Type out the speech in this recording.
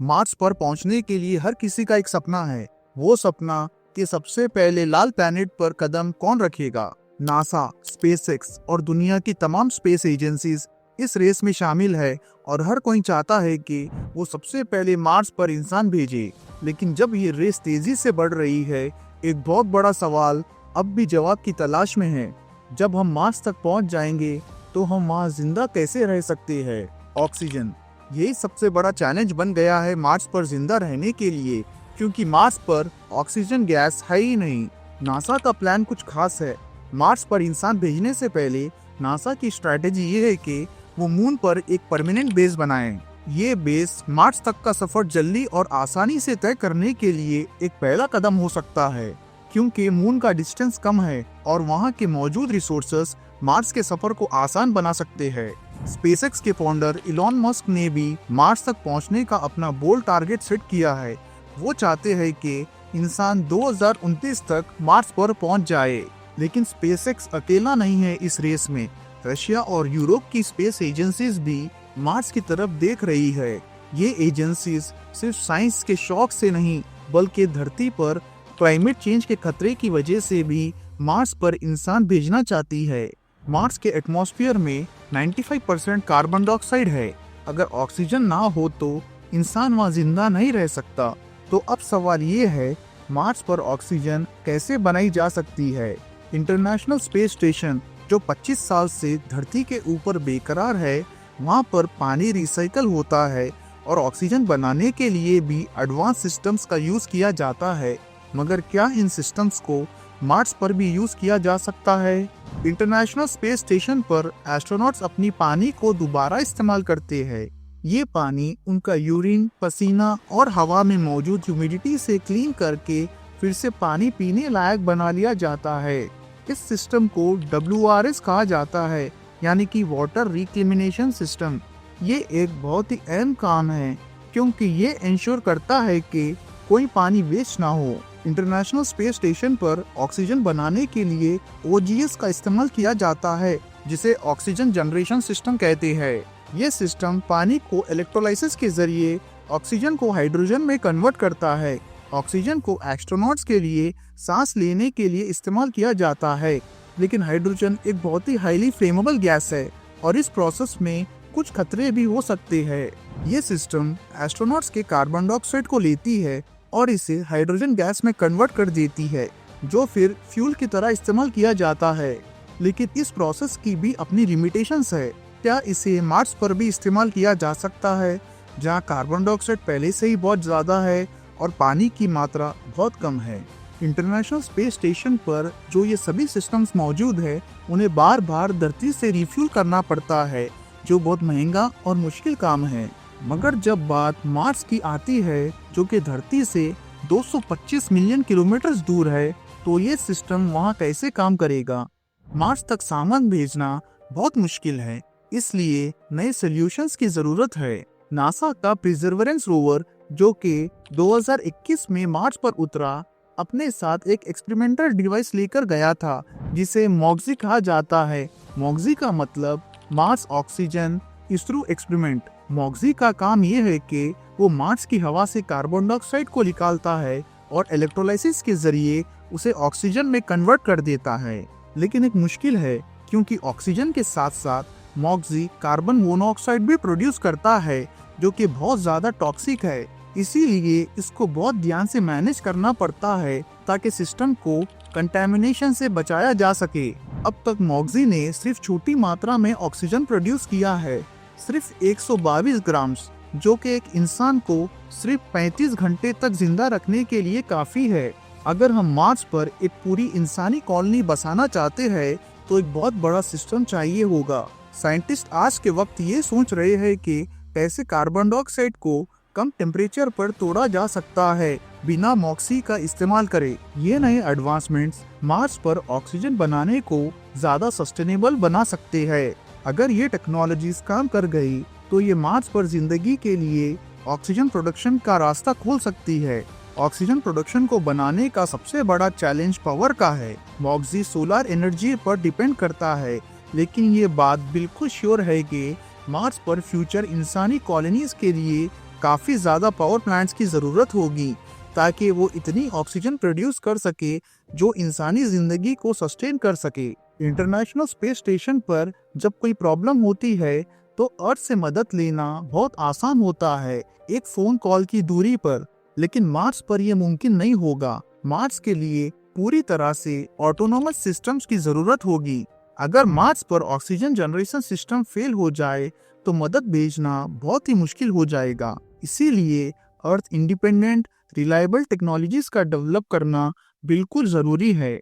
Mars पर पहुंचने के लिए हर किसी का एक सपना है। वो सपना कि सबसे पहले लाल प्लैनेट पर कदम कौन रखेगा। नासा, स्पेसएक्स और दुनिया की तमाम स्पेस एजेंसीज इस रेस में शामिल है और हर कोई चाहता है कि वो सबसे पहले मार्स पर इंसान भेजे। लेकिन जब ये रेस तेजी से बढ़ रही है, एक बहुत बड़ा सवाल अब भी जवाब की तलाश में है। जब हम मार्स तक पहुंच जाएंगे तो हम वहां जिंदा कैसे रह सकते हैं। ऑक्सीजन, यही सबसे बड़ा चैलेंज बन गया है मार्स पर जिंदा रहने के लिए, क्योंकि मार्स पर ऑक्सीजन गैस है ही नहीं। नासा का प्लान कुछ खास है। मार्स पर इंसान भेजने से पहले नासा की स्ट्रैटेजी ये है कि वो मून पर एक परमानेंट बेस बनाएं। ये बेस मार्स तक का सफर जल्दी और आसानी से तय करने के लिए एक पहला कदम हो सकता है, क्योंकि मून का डिस्टेंस कम है और वहाँ के मौजूद रिसोर्सेस मार्स के सफर को आसान बना सकते हैं। स्पेसएक्स के फाउंडर इलॉन मस्क ने भी मार्स तक पहुंचने का अपना बोल्ड टारगेट सेट किया है। वो चाहते हैं कि इंसान 2029 तक मार्स पर पहुंच जाए। लेकिन स्पेसएक्स अकेला नहीं है इस रेस में। रशिया और यूरोप की स्पेस एजेंसीज भी मार्स की तरफ देख रही है। ये एजेंसीज सिर्फ साइंस के शौक से नहीं, बल्कि धरती पर क्लाइमेट चेंज के खतरे की वजह से भी मार्स पर इंसान भेजना चाहती है। मार्स के एटमॉस्फेयर में 95% कार्बन डाइऑक्साइड है। अगर ऑक्सीजन ना हो तो इंसान वहाँ जिंदा नहीं रह सकता। तो अब सवाल ये है, मार्स पर ऑक्सीजन कैसे बनाई जा सकती है। इंटरनेशनल स्पेस स्टेशन जो 25 साल से धरती के ऊपर बेकरार है, वहाँ पर पानी रिसाइकल होता है और ऑक्सीजन बनाने के लिए भी एडवांस सिस्टम्स का यूज किया जाता है। मगर क्या इन सिस्टम्स को मार्स पर भी यूज किया जा सकता है। इंटरनेशनल स्पेस स्टेशन पर एस्ट्रोनॉट्स अपनी पानी को दोबारा इस्तेमाल करते हैं। ये पानी उनका यूरिन, पसीना और हवा में मौजूद ह्यूमिडिटी से क्लीन करके फिर से पानी पीने लायक बना लिया जाता है। इस सिस्टम को WRS कहा जाता है, यानी कि वाटर रिक्लेमिनेशन सिस्टम। ये एक बहुत ही अहम काम है, क्योंकि ये इंश्योर करता है कि कोई पानी वेस्ट ना हो। इंटरनेशनल स्पेस स्टेशन पर ऑक्सीजन बनाने के लिए OGS का इस्तेमाल किया जाता है, जिसे ऑक्सीजन जनरेशन सिस्टम कहते हैं। ये सिस्टम पानी को इलेक्ट्रोलाइसिस के जरिए ऑक्सीजन को हाइड्रोजन में कन्वर्ट करता है। ऑक्सीजन को एस्ट्रोनॉट्स के लिए सांस लेने के लिए इस्तेमाल किया जाता है, लेकिन हाइड्रोजन एक बहुत ही हाईली फ्लेमेबल गैस है और इस प्रोसेस में कुछ खतरे भी हो सकते हैं। ये सिस्टम एस्ट्रोनॉट्स के कार्बन डाइऑक्साइड को लेती है और इसे हाइड्रोजन गैस में कन्वर्ट कर देती है, जो फिर फ्यूल की तरह इस्तेमाल किया जाता है। लेकिन इस प्रोसेस की भी अपनी लिमिटेशंस है। क्या इसे मार्स पर भी इस्तेमाल किया जा सकता है, जहाँ कार्बन डाइऑक्साइड पहले से ही बहुत ज़्यादा है और पानी की मात्रा बहुत कम है। इंटरनेशनल स्पेस स्टेशन पर जो ये सभी सिस्टम्स मौजूद है, उन्हें बार बार धरती से रिफ्यूल करना पड़ता है, जो बहुत महंगा और मुश्किल काम है। मगर जब बात मार्स की आती है, जो कि धरती से 225 मिलियन किलोमीटर दूर है, तो ये सिस्टम वहाँ कैसे काम करेगा। मार्स तक सामान भेजना बहुत मुश्किल है, इसलिए नए सॉल्यूशंस की जरूरत है। नासा का परसेवरेंस रोवर, जो कि 2021 में मार्स पर उतरा, अपने साथ एक एक्सपेरिमेंटल डिवाइस लेकर गया था, जिसे मॉक्सी कहा जाता है। मॉक्सी का मतलब Mars oxygen ISRO experiment. Moxie का काम यह है कि वो मार्स की हवा से कार्बन डाइऑक्साइड को निकालता है और इलेक्ट्रोलाइसिस के जरिए उसे ऑक्सीजन में कन्वर्ट कर देता है। लेकिन एक मुश्किल है, क्योंकि ऑक्सीजन के साथ साथ मॉक्सी कार्बन मोनोऑक्साइड भी प्रोड्यूस करता है, जो कि बहुत ज्यादा टॉक्सिक है। इसीलिए इसको बहुत ध्यान से मैनेज करना पड़ता है, ताकि सिस्टम को कंटेमिनेशन से बचाया जा सके। अब तक मॉक्सी ने सिर्फ छोटी मात्रा में ऑक्सीजन प्रोड्यूस किया है, सिर्फ 122 ग्राम, जो कि एक इंसान को सिर्फ 35 घंटे तक जिंदा रखने के लिए काफी है। अगर हम मार्स पर एक पूरी इंसानी कॉलोनी बसाना चाहते हैं, तो एक बहुत बड़ा सिस्टम चाहिए होगा। साइंटिस्ट आज के वक्त ये सोच रहे हैं कि कैसे कार्बन डाइऑक्साइड को कम टेम्परेचर पर तोड़ा जा सकता है, बिना मॉक्सी का इस्तेमाल करे। ये नए एडवांसमेंट्स मार्स पर ऑक्सीजन बनाने को ज्यादा सस्टेनेबल बना सकते हैं। अगर ये टेक्नोलॉजीज काम कर गई, तो ये मार्स पर जिंदगी के लिए ऑक्सीजन प्रोडक्शन का रास्ता खोल सकती है। ऑक्सीजन प्रोडक्शन को बनाने का सबसे बड़ा चैलेंज पावर का है। मॉक्सी सोलर एनर्जी पर डिपेंड करता है, लेकिन ये बात बिल्कुल श्योर है कि मार्स पर फ्यूचर इंसानी कॉलोनीज के लिए काफी ज्यादा पावर प्लांट्स की जरूरत होगी ताकि वो इतनी ऑक्सीजन प्रोड्यूस कर सके जो इंसानी जिंदगी को सस्टेन कर सके। इंटरनेशनल स्पेस स्टेशन पर जब कोई प्रॉब्लम होती है तो अर्थ से मदद लेना बहुत आसान होता है एक फोन कॉल की दूरी पर, लेकिन मार्स पर यह मुमकिन नहीं होगा। मार्स के लिए पूरी तरह से ऑटोनोमस सिस्टम्स की जरूरत होगी। अगर मार्स पर ऑक्सीजन जनरेशन सिस्टम फेल हो जाए तो मदद भेजना बहुत ही मुश्किल हो जाएगा। इसीलिए अर्थ इंडिपेंडेंट रिलायबल टेक्नोलॉजीज का डेवलप करना बिल्कुल जरूरी है।